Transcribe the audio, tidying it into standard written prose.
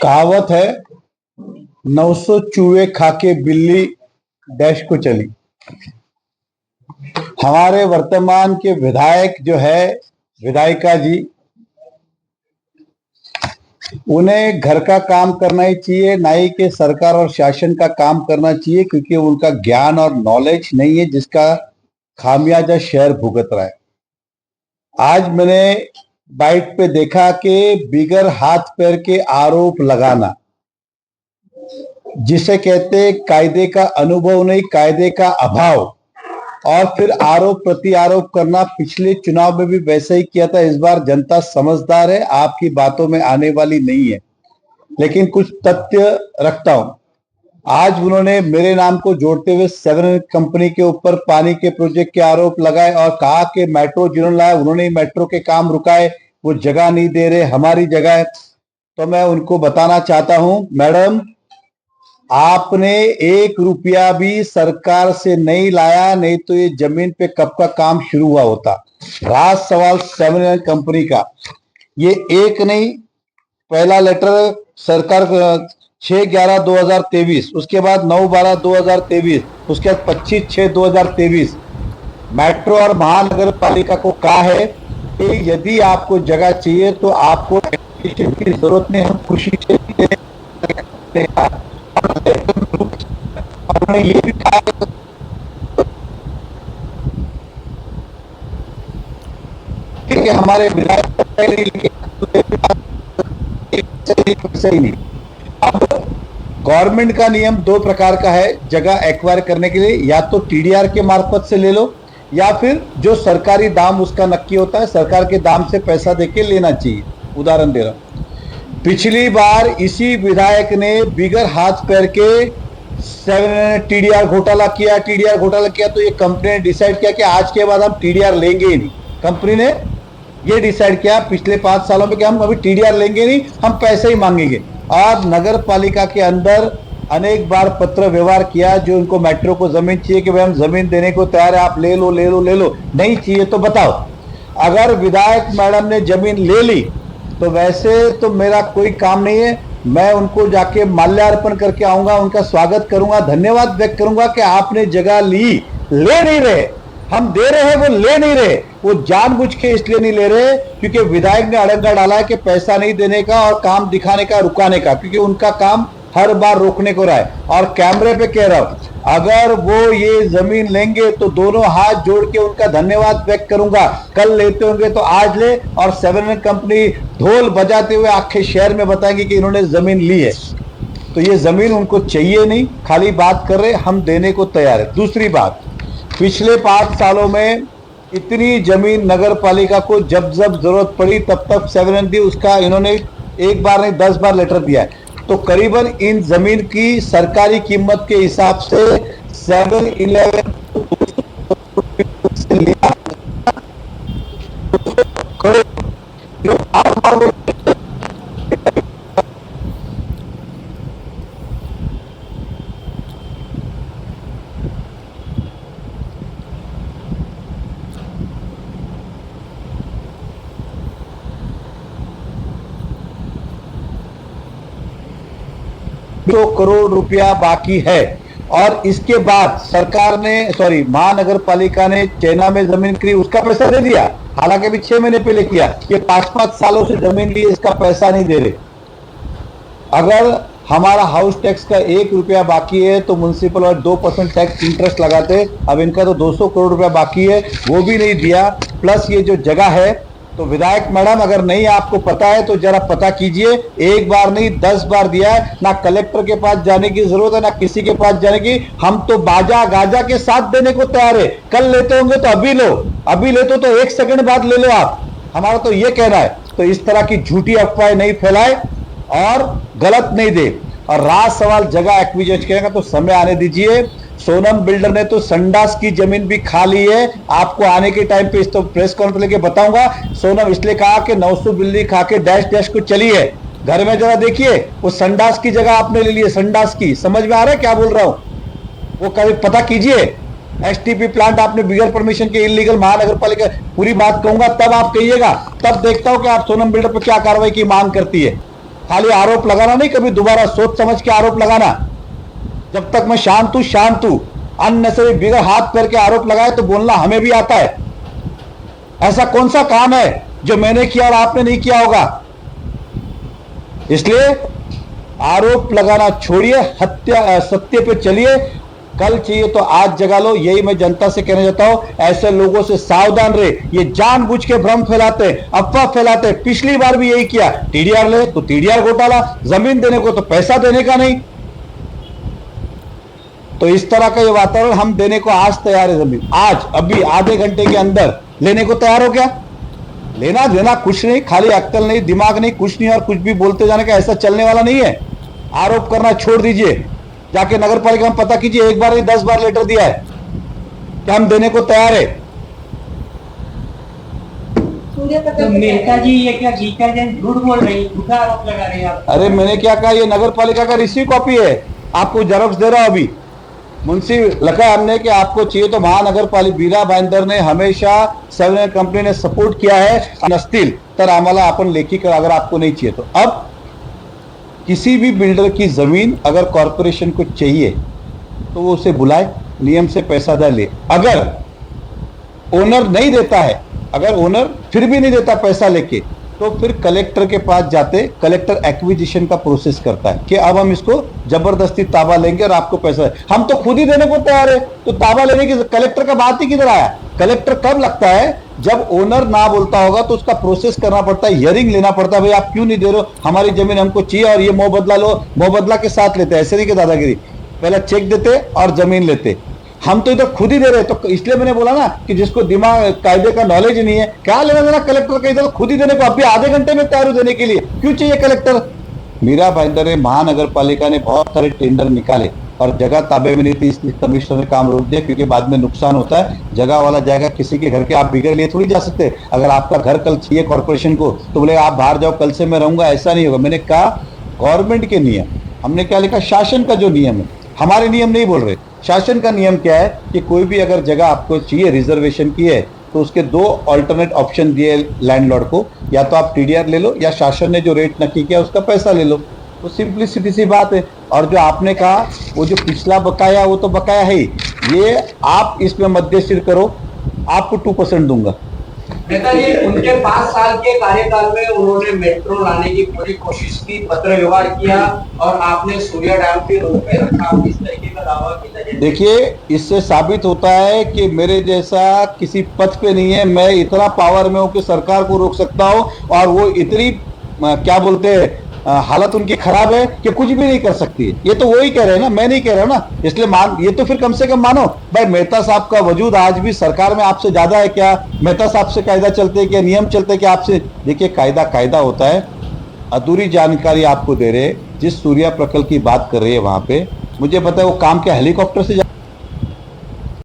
कहावत है 900 चूहे खा के बिल्ली डैश को चली। हमारे वर्तमान के विधायक जो है विधायिका जी, उन्हें घर का काम करना ही चाहिए, ना ही कि सरकार और शासन का काम करना चाहिए, क्योंकि उनका ज्ञान और नॉलेज नहीं है जिसका खामियाजा शहर भुगत रहा है। आज मैंने बाइट पे देखा कि बिगर हाथ पैर के आरोप लगाना, जिसे कहते कायदे का अनुभव नहीं, कायदे का अभाव, और फिर आरोप प्रति आरोप करना। पिछले चुनाव में भी वैसे ही किया था। इस बार जनता समझदार है, आपकी बातों में आने वाली नहीं है, लेकिन कुछ तथ्य रखता हूं। आज उन्होंने मेरे नाम को जोड़ते हुए 7 कंपनी के ऊपर पानी के प्रोजेक्ट के आरोप लगाए और कहा कि मेट्रो जिन्होंने लाया उन्होंने ही मेट्रो के काम रुकाए, वो जगह नहीं दे रहे, हमारी जगह है। तो मैं उनको बताना चाहता हूं, मैडम, आपने 1 रुपया भी सरकार से नहीं लाया, नहीं तो ये जमीन पे कब का काम शुरू हुआ होता। राज सवाल 7 कंपनी का, ये एक नहीं, पहला लेटर सरकार 6/11/2023, उसके बाद 9/12/2023, उसके बाद 25/6/2023 मेट्रो और महानगर पालिका को कहा है कि यदि आपको जगह चाहिए तो आपको एप्लीकेशन की जरूरत नहीं, हम खुशी से ये भी कहा कि हमारे विधायक सही नहीं। अब गवर्नमेंट का नियम 2 प्रकार का है जगह एक्वायर करने के लिए, या तो टीडीआर के मार्फत से ले लो, या फिर जो सरकारी दाम उसका नक्की होता है, सरकार के दाम से पैसा देके लेना चाहिए। उदाहरण दे रहा हूं, पिछली बार इसी विधायक ने बिगर हाथ पैर के 7 टीडीआर घोटाला किया तो ये कंपनी ने डिसाइड किया कि आज के बाद हम टीडीआर लेंगे ही नहीं। कंपनी ने ये डिसाइड किया पिछले 5 सालों में कि हम अभी टीडीआर लेंगे नहीं, हम पैसे ही मांगेंगे। और नगर पालिका के अंदर अनेक बार पत्र व्यवहार किया, जो उनको मेट्रो को जमीन चाहिए कि भाई हम जमीन देने को तैयार है, आप ले लो, नहीं चाहिए तो बताओ। अगर विधायक मैडम ने जमीन ले ली तो वैसे तो मेरा कोई काम नहीं है, मैं उनको जाके माल्यार्पण करके आऊंगा, उनका स्वागत करूंगा, धन्यवाद व्यक्त करूंगा कि आपने जगह ली। ले नहीं रहे, हम दे रहे हैं, वो ले नहीं रहे। वो जानबूझ के इसलिए नहीं ले रहे क्योंकि विधायक ने अड़ंगा डाला है कि पैसा नहीं देने का और काम दिखाने का, रुकाने का, क्योंकि उनका काम हर बार रोकने को रहा है। और कैमरे पे कह रहा हूं, अगर वो ये जमीन लेंगे तो दोनों हाथ जोड़ के उनका धन्यवाद व्यक्त करूंगा। कल लेते होंगे तो आज ले, और 7 कंपनी ढोल बजाते हुए आखे शहर में बताएंगे कि इन्होंने जमीन ली है। तो ये जमीन उनको चाहिए नहीं, खाली बात कर रहे, हम देने को तैयार है। दूसरी बात, पिछले 5 सालों में इतनी जमीन नगर पालिका को जब जब जरूरत पड़ी तब तब 7 दी, उसका इन्होंने 1 बार नहीं 10 बार लेटर दिया है। तो करीबन इन जमीन की सरकारी कीमत के हिसाब से 7-11 करोड़ रुपया बाकी है। और इसके बाद सरकार ने महानगर पालिका ने चैना में जमीन खरीदी, उसका पैसा दे दिया, हालांकि अभी 6 महीने पहले किया। ये 5-5 सालों से जमीन ली, इसका पैसा नहीं दे रहे। अगर हमारा हाउस टैक्स का 1 रुपया बाकी है तो म्युनिसिपल और 2% टैक्स इंटरेस्ट लगाते, अब इनका तो 200 करोड़ रुपया बाकी है, वो भी नहीं दिया। प्लस ये जो जगह है, तो विधायक मैडम अगर नहीं आपको पता है तो जरा पता कीजिए। 1 बार नहीं 10 बार दिया है, ना कलेक्टर के पास जाने की जरूरत है, ना किसी के पास जाने की। हम तो बाजा गाजा के साथ देने को तैयार है। कल लेते होंगे तो अभी लो, अभी लेते तो 1 सेकंड बाद ले लो आप, हमारा तो ये कहना है। तो इस तरह की झूठी अफवाहें नहीं फैलाए और गलत नहीं दे। और राज सवाल जगह एक्विजिशन करेगा तो समय आने दीजिए। सोनम बिल्डर ने तो संडास की जमीन भी खा ली है, आपको आने के टाइम पे इस तो प्रेस कॉन्फ्रेंस लेके बताऊंगा। सोनम इसलिए कहा कि 900 बिल्ली खा के डैश डैश को चली है। घर में जरा देखिए, वो संडास की जगह आपने ले ली है, संडास की। समझ में आ रहा है क्या बोल रहा हूं? वो कभी पता कीजिए। एसटीपी प्लांट आपने बिगर परमिशन के इलीगल, महानगर पालिका, पूरी बात कहूंगा तब आप कहिएगा, तब देखता हूं कि आप सोनम बिल्डर पर क्या कार्रवाई की मांग करती है। खाली आरोप लगाना नहीं, कभी दोबारा सोच समझ के आरोप लगाना। जब तक मैं शांत हूं, अन्य से बिगड़ हाथ पैर के आरोप लगाए तो बोलना हमें भी आता है। ऐसा कौन सा काम है जो मैंने किया और आपने नहीं किया होगा? इसलिए आरोप लगाना छोड़िए, सत्य पे चलिए। कल चाहिए तो आज जगा लो, यही मैं जनता से कहना चाहता हूं। ऐसे लोगों से सावधान रहे, ये जानबूझ के भ्रम फैलाते हैं, अफवाह फैलाते हैं। पिछली बार भी यही किया, टीडीआर ले तो टीडीआर घोटाला, जमीन देने को तो पैसा देने का नहीं। तो इस तरह का ये वातावरण हम देने को आज तैयार है। जमीन आज अभी आधे घंटे के अंदर लेने को तैयार हो क्या? लेना देना कुछ नहीं, खाली अक्ल नहीं, दिमाग नहीं, कुछ नहीं, और कुछ भी बोलते जाने का ऐसा चलने वाला नहीं है। आरोप करना छोड़ दीजिए, जाके नगर पालिका में पता कीजिए, एक बार नहीं 10 बार लेटर दिया है कि हम देने को तैयार है। तो मेहता जी ये क्या गीता जैन झूठ बोल रही, झूठा आरोप लगा रही है आप? अरे मैंने क्या कहा, ये नगर पालिका का रिसीव कॉपी है, आपको जेरॉक्स दे रहा हूं अभी। मुंशी लिखा है हमने कि आपको चाहिए तो महानगर पालिका बीरा भाईंदर ने हमेशा 7 कंपनी ने सपोर्ट किया है, नसतील तर आम्हाला आपण लेखी कर, अगर आपको नहीं चाहिए तो। अब किसी भी बिल्डर की जमीन अगर कॉरपोरेशन को चाहिए तो वो उसे बुलाए, नियम से पैसा दे ले। अगर ओनर नहीं देता है, अगर ओनर फिर भी नहीं देता पैसा लेके, तो फिर कलेक्टर के पास जाते, कलेक्टर एक्विजिशन का प्रोसेस करता है कि अब हम इसको जबरदस्ती ताबा लेंगे और आपको पैसा। हम तो खुद ही देने को तैयार है, तो ताबा लेने की कलेक्टर का बात ही किधर आया? कलेक्टर कब लगता है? जब ओनर ना बोलता होगा तो उसका प्रोसेस करना पड़ता है, हियरिंग लेना पड़ता है। भाई आप क्यों नहीं दे रहे हो, हमारी जमीन हमको चाहिए और ये मोबदला लो। मोबदला के साथ लेते, ऐसे नहीं कि दादागिरी, पहले चेक देते और जमीन लेते। हम तो इधर खुद ही दे रहे, तो इसलिए मैंने बोला ना कि जिसको दिमाग कायदे का नॉलेज नहीं है, क्या लेना देना कलेक्टर का, इधर खुद ही देने को। अभी आधे घंटे में तैयार देने के लिए क्यों चाहिए कलेक्टर? मीरा भाईंदर महानगर पालिका ने बहुत सारे टेंडर निकाले और जगह ताबे में नहीं थी, इसलिए कमिश्नर ने काम रोक दिया, क्योंकि बाद में नुकसान होता है। जगह वाला जाएगा किसी के घर के, आप बिगड़ लिए थोड़ी जा सकते। अगर आपका घर कल चाहिए कॉर्पोरेशन को तो बोले आप बाहर जाओ, कल से मैं रहूंगा, ऐसा नहीं होगा। मैंने कहा गवर्नमेंट के नियम, हमने क्या लिखा, शासन का जो नियम है, हमारे नियम नहीं बोल रहे। शासन का नियम क्या है कि कोई भी अगर जगह आपको चाहिए रिजर्वेशन की है तो उसके 2 ऑल्टरनेट ऑप्शन दिए लैंडलॉर्ड को, या तो आप टीडीआर ले लो या शासन ने जो रेट नक्की किया उसका पैसा ले लो। तो सिंपलिसिटी सी बात है। और जो आपने कहा वो जो पिछला बकाया, वो तो बकाया है ही, ये आप इसमें मध्यस्थता करो, आपको 2% दूंगा। नेता जी उनके 5 साल के कार्यकाल में उन्होंने मेट्रो लाने की पूरी कोशिश की, पत्र व्यवहार किया, और आपने सूर्या डैम के रोक पे रखा, इस तरीके का दावा किया। देखिए इससे साबित होता है कि मेरे जैसा किसी पथ पे नहीं है। मैं इतना पावर में हूं कि सरकार को रोक सकता हूं, और वो इतनी क्या बोलते हैं हालत उनकी खराब है कि कुछ भी नहीं कर सकती। ये तो वो ही कह रहे हैं ना, मैं नहीं कह रहा ना। इसलिए ये तो फिर कम से कम मानो भाई, मेहता साहब का वजूद आज भी सरकार में आपसे ज्यादा है क्या? मेहता साहब से कायदा चलते हैं क्या, नियम चलते हैं क्या आपसे? देखिए कायदा होता है। अधूरी जानकारी आपको दे रहे, जिस सूर्या प्रकल्प की बात कर रही है वहां पे, मुझे पता है वो काम क्या हेलीकॉप्टर से